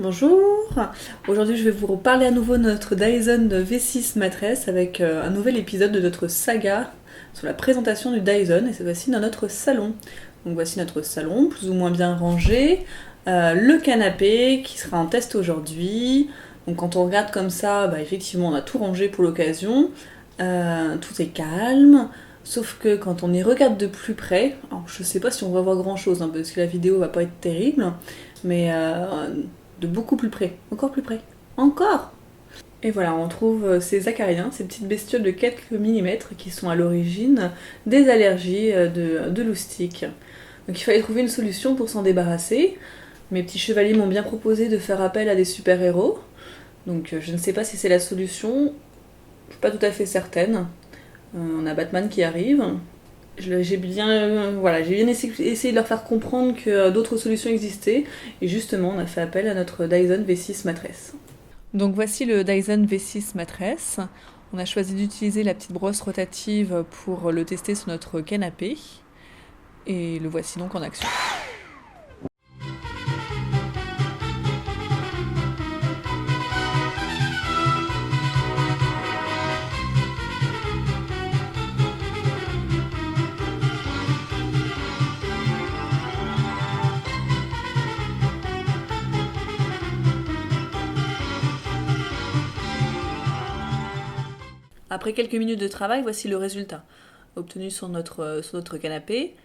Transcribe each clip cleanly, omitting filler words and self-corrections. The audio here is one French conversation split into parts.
Bonjour. Aujourd'hui je vais vous reparler à nouveau de notre Dyson V6 Matress avec un nouvel épisode de notre saga sur la présentation du Dyson et cette fois-ci dans notre salon. Donc voici notre salon, plus ou moins bien rangé, le canapé qui sera en test aujourd'hui. Donc quand on regarde comme ça, effectivement on a tout rangé pour l'occasion, tout est calme. Sauf que quand on y regarde de plus près, alors je sais pas si on va voir grand chose parce que la vidéo va pas être terrible, mais de beaucoup plus près, encore plus près, encore. Et voilà, on trouve ces acariens, ces petites bestioles de quelques millimètres qui sont à l'origine des allergies de loustiques. Donc il fallait trouver une solution pour s'en débarrasser. Mes petits chevaliers m'ont bien proposé de faire appel à des super-héros. Donc je ne sais pas si c'est la solution, je suis pas tout à fait certaine. On a Batman qui arrive. J'ai bien essayé de leur faire comprendre que d'autres solutions existaient. Et justement, on a fait appel à notre Dyson V6 Matress. Donc voici le Dyson V6 Matress. On a choisi d'utiliser la petite brosse rotative pour le tester sur notre canapé. Et le voici donc en action. Après quelques minutes de travail, voici le résultat obtenu sur notre canapé.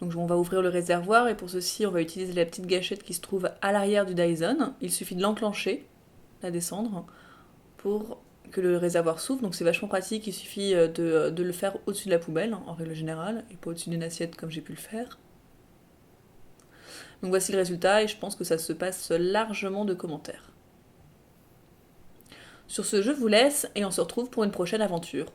Donc on va ouvrir le réservoir et pour ceci on va utiliser la petite gâchette qui se trouve à l'arrière du Dyson. Il suffit de l'enclencher, la descendre, pour que le réservoir s'ouvre. Donc c'est vachement pratique, il suffit de le faire au-dessus de la poubelle en règle générale et pas au-dessus d'une assiette comme j'ai pu le faire. Donc voici le résultat et je pense que ça se passe largement de commentaires. Sur ce, je vous laisse et on se retrouve pour une prochaine aventure.